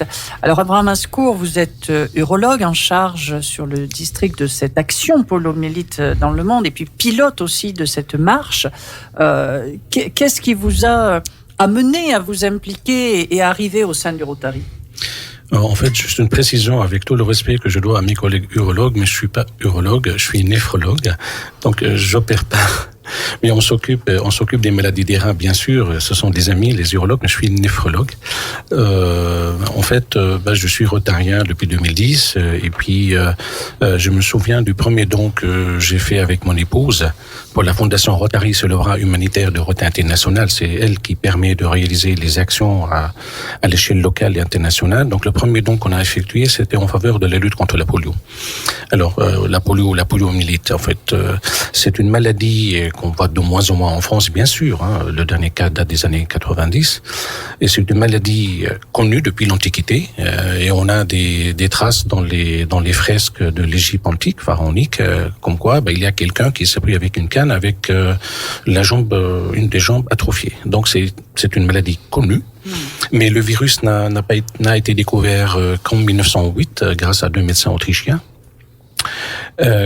poliomyélite. Alors, Abraham Ascour, vous êtes urologue en charge sur le district de cette action poliomyélite dans le monde et puis pilote aussi de cette marche. Qu'est-ce qui vous a amené à vous impliquer et à arriver au sein du Rotary ? En fait, juste une précision avec tout le respect que je dois à mes collègues urologues, mais je suis pas urologue, je suis néphrologue, donc j'opère pas. Mais on s'occupe des maladies des reins, bien sûr. Ce sont des amis, les urologues, mais je suis néphrologue. En fait, je suis rotarien depuis 2010, et puis je me souviens du premier don que j'ai fait avec mon épouse pour la Fondation Rotary, c'est le bras humanitaire de Rotary International. C'est elle qui permet de réaliser les actions à l'échelle locale et internationale. Donc le premier don qu'on a effectué, c'était en faveur de la lutte contre la polio. Alors la poliomyélite, en fait, c'est une maladie qu'on voit de moins en moins en France, bien sûr. Le dernier cas date des années 90. Et c'est une maladie connue depuis l'Antiquité. Et on a des traces dans les fresques de l'Égypte antique, pharaonique, comme quoi il y a quelqu'un qui s'est pris avec une canne avec une des jambes atrophiées. Donc c'est une maladie connue. Mais le virus n'a été découvert qu'en 1908 grâce à deux médecins autrichiens.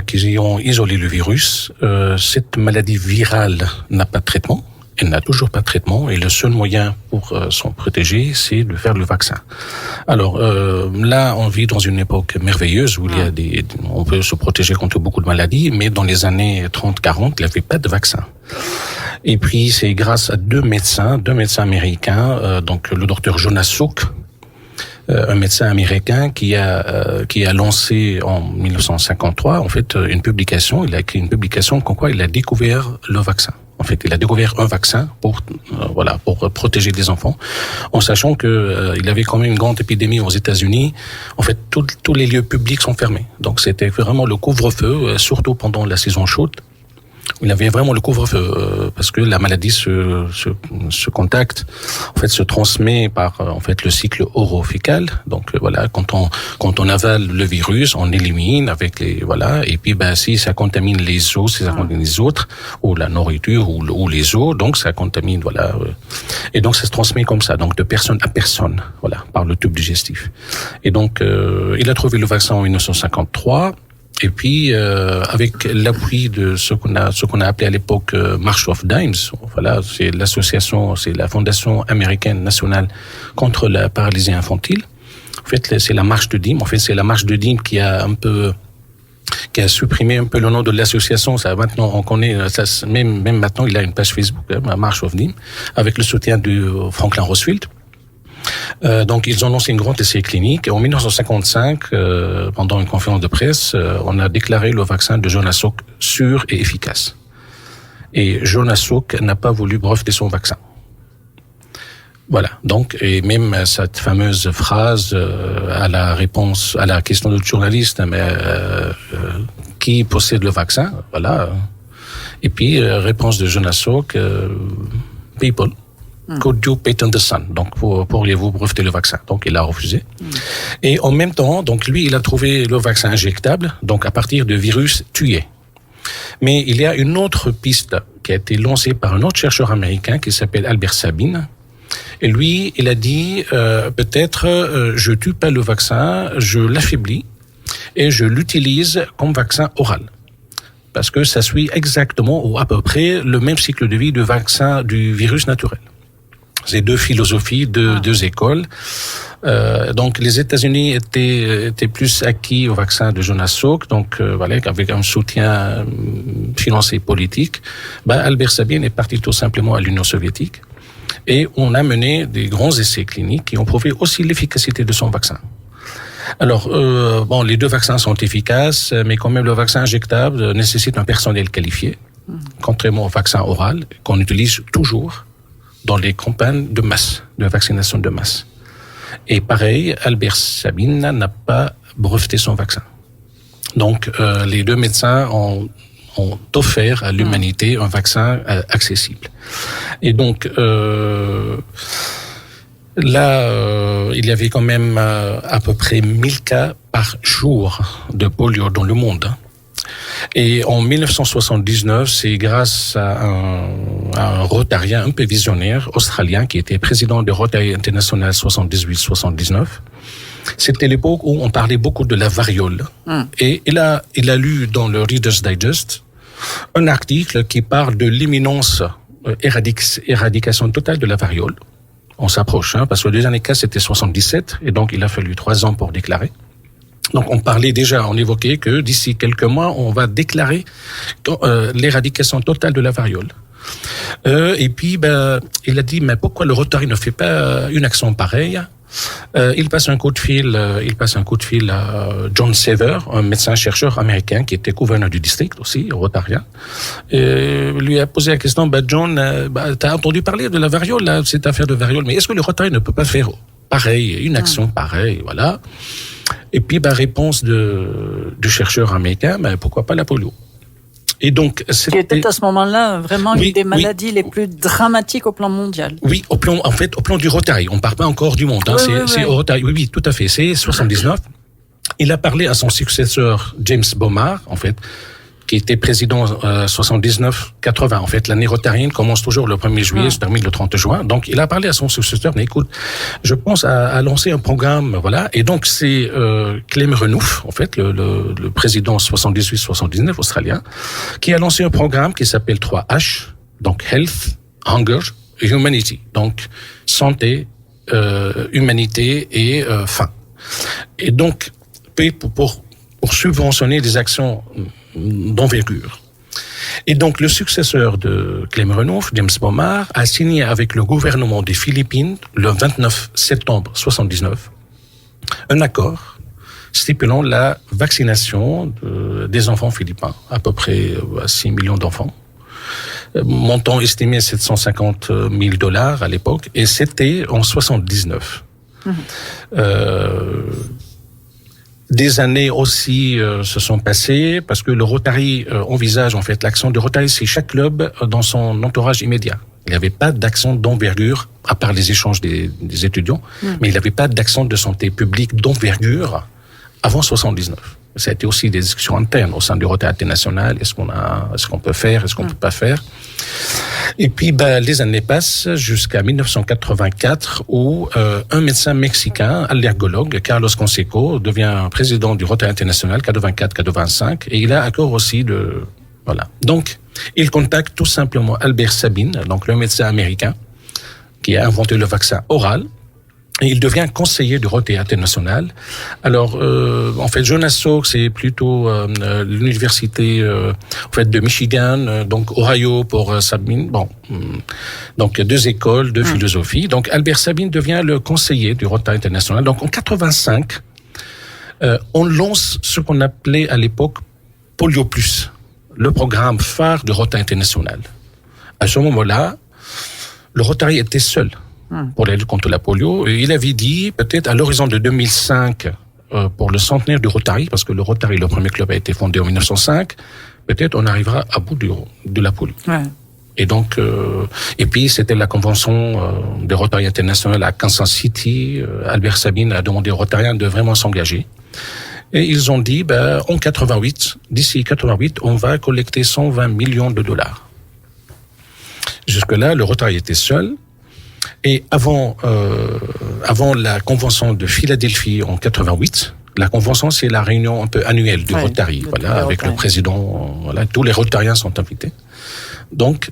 Qui ont isolé le virus. Cette maladie virale n'a pas de traitement. Elle n'a toujours pas de traitement et le seul moyen pour s'en protéger, c'est de faire le vaccin. Alors là, on vit dans une époque merveilleuse où on peut se protéger contre beaucoup de maladies, mais dans les années 30-40, il n'y avait pas de vaccin. Et puis c'est grâce à deux médecins américains, donc le docteur Jonas Salk, un médecin américain qui a lancé en 1953 en fait une publication. Il a écrit une publication comme quoi il a découvert le vaccin. En fait, il a découvert un vaccin pour protéger les enfants, en sachant que il avait quand même une grande épidémie aux États-Unis. En fait, tous les lieux publics sont fermés. Donc c'était vraiment le couvre-feu, surtout pendant la saison chaude. Il avait vraiment le couvre-feu parce que la maladie se contacte, en fait, se transmet par en fait le cycle oro-fécal. Donc voilà, quand on avale le virus, on élimine avec et puis si ça contamine les os, si ça contamine les autres ou la nourriture ou les os, donc ça contamine et donc ça se transmet comme ça, donc de personne à personne, par le tube digestif. Et donc il a trouvé le vaccin en 1953. Et puis, avec l'appui de ce qu'on a appelé à l'époque March of Dimes, c'est la Fondation américaine nationale contre la paralysie infantile. En fait, c'est la marche de Dimes. En fait, c'est la marche de Dimes qui a supprimé un peu le nom de l'association. Ça, maintenant, on connaît, ça, même maintenant, il a une page Facebook, March of Dimes, avec le soutien de Franklin Roosevelt. Donc ils ont lancé une grande essai clinique et en 1955, pendant une conférence de presse, on a déclaré le vaccin de Jonas Salk sûr et efficace. Et Jonas Salk n'a pas voulu breveter son vaccin. Voilà. Donc, et même cette fameuse phrase à la question du journaliste, qui possède le vaccin, Et puis réponse de Jonas Salk, people. Could you patent the sun? Donc, pourriez-vous breveter le vaccin? Donc, il a refusé. Et en même temps, donc, lui, il a trouvé le vaccin injectable, donc, à partir de virus tués. Mais il y a une autre piste qui a été lancée par un autre chercheur américain qui s'appelle Albert Sabin. Et lui, il a dit, peut-être, je tue pas le vaccin, je l'affaiblis et je l'utilise comme vaccin oral. Parce que ça suit exactement ou à peu près le même cycle de vie du vaccin du virus naturel. C'est deux philosophies, deux écoles. Donc les États-Unis étaient plus acquis au vaccin de Jonas Salk, donc avec un soutien financier politique. Albert Sabin est parti tout simplement à l'Union soviétique et on a mené des grands essais cliniques qui ont prouvé aussi l'efficacité de son vaccin. Alors, les deux vaccins sont efficaces, mais quand même le vaccin injectable nécessite un personnel qualifié, contrairement au vaccin oral qu'on utilise toujours dans les campagnes de masse, de vaccination de masse. Et pareil, Albert Sabin n'a pas breveté son vaccin. Donc, les deux médecins ont offert à l'humanité un vaccin accessible. Et donc, là, il y avait quand même à peu près 1000 cas par jour de polio dans le monde. Et en 1979, c'est grâce à un Rotarien un peu visionnaire australien qui était président de Rotary International 78-79. C'était l'époque où on parlait beaucoup de la variole. Et il a lu dans le Reader's Digest un article qui parle de l'imminence éradication totale de la variole. On s'approche, parce que les années 15, c'était 77, et donc il a fallu 3 ans pour déclarer. Donc on évoquait que d'ici quelques mois, on va déclarer l'éradication totale de la variole. Et puis, il a dit, mais pourquoi le Rotary ne fait pas une action pareille? Il passe un coup de fil à John Sever, un médecin-chercheur américain qui était gouverneur du district aussi, rotarien. Et lui a posé la question, John, t'as entendu parler de la variole, là, cette affaire de variole, mais est-ce que le Rotary ne peut pas faire pareil, une action pareille, voilà. Et puis, réponse du chercheur américain, pourquoi pas la polio? Et donc, qui était à ce moment-là vraiment une des maladies les plus dramatiques au plan mondial. Oui, au plan du Rotary. On ne parle pas encore du monde. C'est au Rotary. Oui, tout à fait. C'est 79. Il a parlé à son successeur, James Bomar, en fait, qui était président 79-80. En fait, l'année rotarienne commence toujours le 1er juillet, se termine le 30 juin. Donc, il a parlé à son successeur, mais écoute, je pense à lancer un programme, voilà. Et donc, c'est Clem Renouf, en fait, le président 78-79 australien, qui a lancé un programme qui s'appelle 3H, donc Health, Hunger, Humanity. Donc, santé, humanité et faim. Et donc, pour subventionner des actions d'envergure. Et donc, le successeur de Clem Renouf, James Bomar, a signé avec le gouvernement des Philippines, le 29 septembre 79, un accord stipulant la vaccination des enfants philippins, à peu près 6 millions d'enfants. Montant estimé à $750,000 à l'époque, et c'était en 79. Des années aussi se sont passées parce que le Rotary envisage en fait l'action de Rotary, c'est chaque club dans son entourage immédiat. Il n'y avait pas d'action d'envergure à part les échanges des étudiants, mais il n'y avait pas d'action de santé publique d'envergure avant 79. Ça a été aussi des discussions internes au sein du Rotary international. Est-ce qu'on peut faire, est-ce qu'on peut pas faire? Et puis, les années passent jusqu'à 1984 où un médecin mexicain, allergologue, Carlos Conseco, devient président du Rotary international 84-85 et il a accord aussi voilà. Donc, il contacte tout simplement Albert Sabine, donc le médecin américain qui a inventé le vaccin oral. Et il devient conseiller du Rotary international. Alors, en fait, Jonas Salk, c'est plutôt l'université en fait de Michigan, donc Ohio pour Sabine. Bon, donc 2 écoles de philosophie. Donc, Albert Sabine devient le conseiller du Rotary international. Donc, en 85, on lance ce qu'on appelait à l'époque Polio Plus, le programme phare du Rotary international. À ce moment-là, le Rotary était seul pour la lutte contre la polio. Et il avait dit, peut-être à l'horizon de 2005, pour le centenaire du Rotary, parce que le Rotary, le premier club, a été fondé en 1905, peut-être on arrivera à bout de la polio. Ouais. Et donc, et puis c'était la convention de Rotary International à Kansas City. Albert Sabine a demandé aux Rotariens de vraiment s'engager. Et ils ont dit, en 88, d'ici 88, on va collecter $120 millions. Jusque-là, le Rotary était seul. Et avant la convention de Philadelphie en 88, la convention c'est la réunion un peu annuelle du Rotary, voilà, avec le président, voilà, tous les Rotariens sont invités. Donc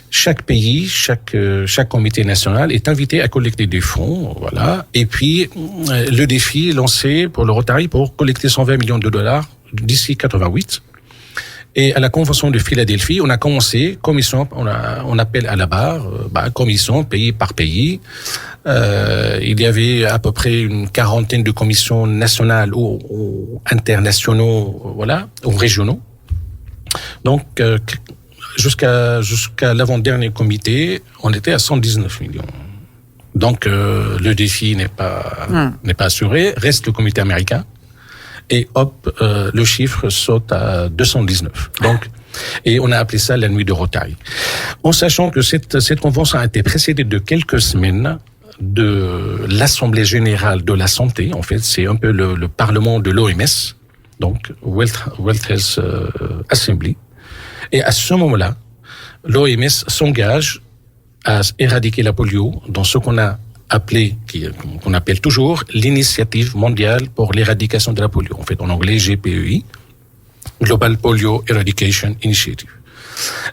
chaque pays, chaque comité national est invité à collecter des fonds, voilà. Et puis le défi est lancé pour le Rotary pour collecter $120 millions d'ici 88. Et à la convention de Philadelphie, on a commencé, commission, on appelle à la barre, commission, pays par pays. Il y avait à peu près une 40aine de commissions nationales ou internationaux, voilà, ou régionaux. Donc, jusqu'à l'avant-dernier comité, on était à 119 millions. Donc, le défi n'est pas assuré. Reste le comité américain. Et hop, le chiffre saute à 219. Donc, et on a appelé ça la nuit de Rotary. En sachant que cette convention a été précédée de quelques semaines de l'Assemblée générale de la santé. En fait, c'est un peu le parlement de l'OMS. donc World Health Assembly. Et à ce moment-là, l'OMS s'engage à éradiquer la polio dans ce qu'on appelle toujours l'initiative mondiale pour l'éradication de la polio. En fait, en anglais, GPEI, Global Polio Eradication Initiative.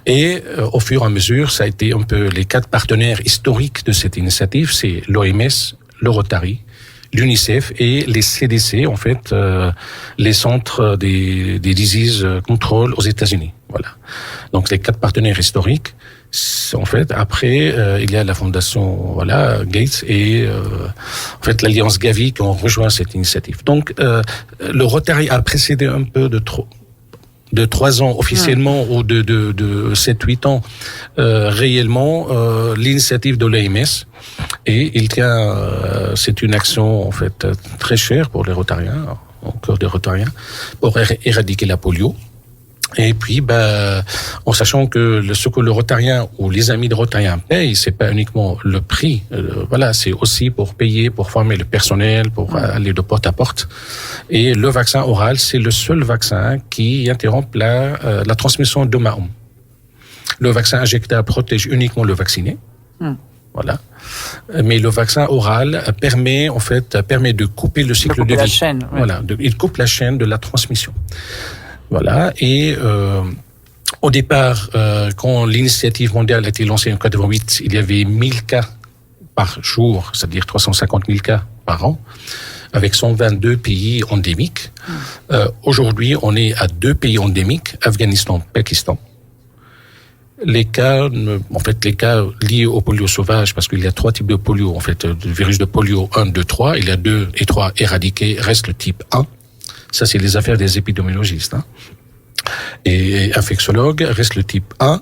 Et au fur et à mesure, ça a été un peu les 4 partenaires historiques de cette initiative, c'est l'OMS, le Rotary, l'UNICEF et les CDC, en fait, les centres des disease control aux États-Unis. Voilà. Donc les 4 partenaires historiques. En fait, après, il y a la fondation, Gates et en fait l'alliance Gavi qui ont rejoint cette initiative. Donc le Rotary a précédé un peu de 3 ans officiellement ou de 7-8 ans réellement l'initiative de l'OMS. Et il tient, c'est une action en fait très chère pour les Rotariens, encore des Rotariens, pour éradiquer la polio. Et puis, en sachant que ce que le Rotarien ou les amis de Rotariens payent, c'est pas uniquement le prix, c'est aussi pour payer, pour former le personnel, pour aller de porte à porte. Et le vaccin oral, c'est le seul vaccin qui interrompt la transmission d'homme à homme. Le vaccin injectable protège uniquement le vacciné. Voilà. Mais le vaccin oral permet de couper le cycle de vie. La chaîne. Oui. Voilà. Il coupe la chaîne de la transmission. Voilà. Et au départ, quand l'initiative mondiale a été lancée en 88, il y avait 1000 cas par jour, c'est-à-dire 350 000 cas par an, avec 122 pays endémiques. Aujourd'hui, on est à 2 pays endémiques, Afghanistan, Pakistan. Les cas liés au polio sauvage, parce qu'il y a 3 types de polio, en fait, du virus de polio 1, 2, 3. Il y a 2 et 3 éradiqués, reste le type 1. Ça, c'est les affaires des épidémiologistes. Et infectiologues, reste le type 1.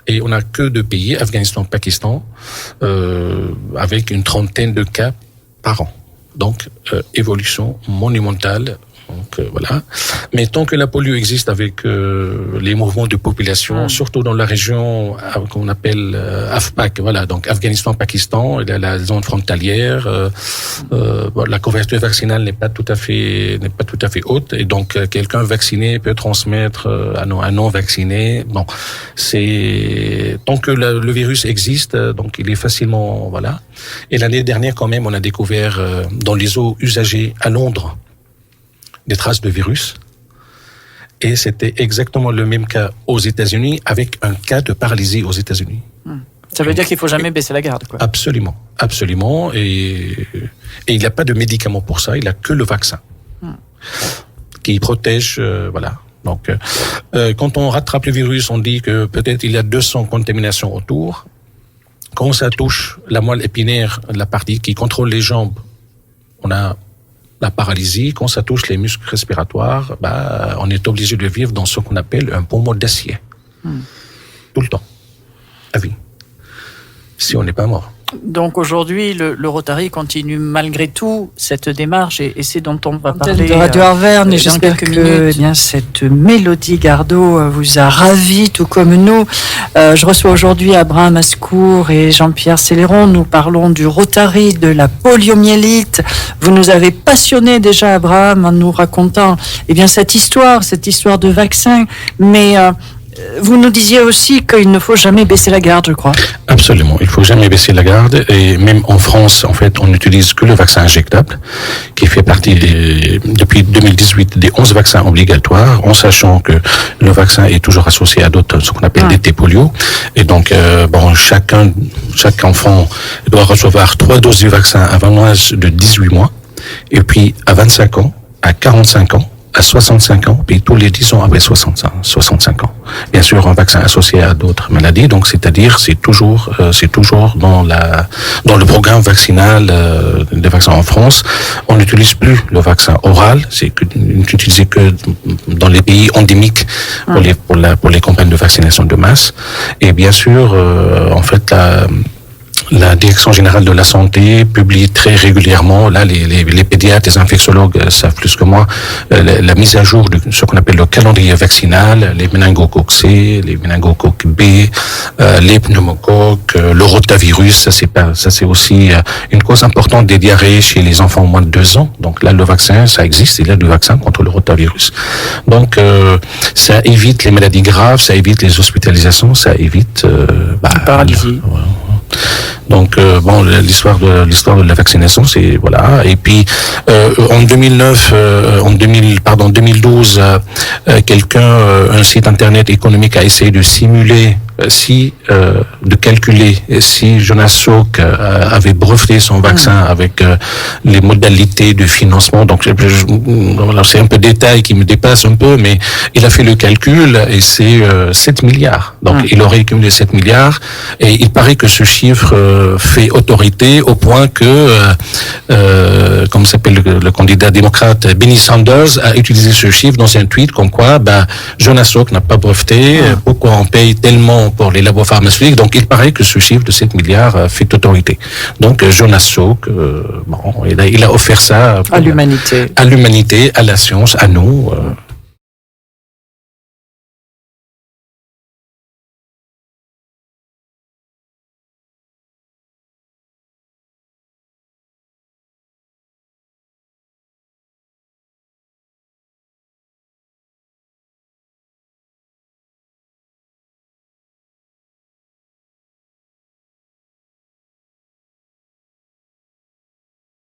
Et on n'a que 2 pays, Afghanistan, Pakistan, avec une 30aine de cas par an. Donc, évolution monumentale. Donc, voilà. Mais tant que la polio existe avec les mouvements de population, surtout dans la région qu'on appelle AFPAC, donc Afghanistan, Pakistan, il y a la zone frontalière, la couverture vaccinale n'est pas tout à fait haute, et donc quelqu'un vacciné peut transmettre à non vacciné. Bon, c'est tant que le virus existe, donc il est facilement Et l'année dernière, quand même, on a découvert dans les eaux usagées à Londres des traces de virus. Et c'était exactement le même cas aux États-Unis, avec un cas de paralysie aux États-Unis. Ça veut dire qu'il ne faut jamais baisser la garde, quoi. Absolument, absolument. Et il n'y a pas de médicament pour ça, il n'y a que le vaccin qui protège, Donc, quand on rattrape le virus, on dit que peut-être il y a 200 contaminations autour. Quand ça touche la moelle épinière, la partie qui contrôle les jambes, on a la paralysie. Quand ça touche les muscles respiratoires, on est obligé de vivre dans ce qu'on appelle un poumon d'acier. Tout le temps. À vie. Si on n'est pas mort. Donc aujourd'hui, le Rotary continue malgré tout cette démarche et c'est dont on va parler de Radio Arverne. Et j'espère que cette Mélodie Gardot vous a ravi, tout comme nous. Je reçois aujourd'hui Abraham Ascour et Jean-Pierre Céléron. Nous parlons du Rotary, de la poliomyélite. Vous nous avez passionnés déjà, Abraham, en nous racontant cette histoire de vaccin. Mais vous nous disiez aussi qu'il ne faut jamais baisser la garde, je crois. Absolument, il ne faut jamais baisser la garde. Et même en France, en fait, on n'utilise que le vaccin injectable, qui fait partie depuis 2018 des 11 vaccins obligatoires, en sachant que le vaccin est toujours associé à d'autres, ce qu'on appelle des T-polio. Et donc, chaque enfant doit recevoir 3 doses du vaccin avant l'âge de 18 mois, et puis à 25 ans, à 45 ans, à 65 ans, puis tous les 10 ans après 65 ans. Bien sûr, un vaccin associé à d'autres maladies, donc c'est-à-dire c'est toujours dans le programme vaccinal des vaccins en France. On n'utilise plus le vaccin oral, c'est utilisé que dans les pays endémiques pour les campagnes de vaccination de masse. Et bien sûr, La Direction générale de la santé publie très régulièrement, là les pédiatres, les infectiologues savent plus que moi, la mise à jour de ce qu'on appelle le calendrier vaccinal, les méningocoques C, les méningocoques B, les pneumocoques, le rotavirus, ça c'est aussi une cause importante des diarrhées chez les enfants au moins de 2 ans. Donc là le vaccin, ça existe, il y a du vaccin contre le rotavirus. Donc ça évite les maladies graves, ça évite les hospitalisations, ça évite paralysie. Donc bon, l'histoire de la vaccination, c'est voilà. Et puis en 2012, un site internet économique a essayé de simuler de calculer si Jonas Salk avait breveté son vaccin avec les modalités de financement. Donc c'est un peu détail qui me dépasse un peu, mais il a fait le calcul et c'est 7 milliards. Donc il aurait cumulé 7 milliards et il paraît que ce chiffre fait autorité au point que comment s'appelle le candidat démocrate Bernie Sanders a utilisé ce chiffre dans un tweet comme quoi Jonas Salk n'a pas breveté, pourquoi on paye tellement pour les labos pharmaceutiques. Donc il paraît que ce chiffre de 7 milliards fait autorité. Donc Jonas Salk, il a offert ça à l'humanité, à la science, à nous.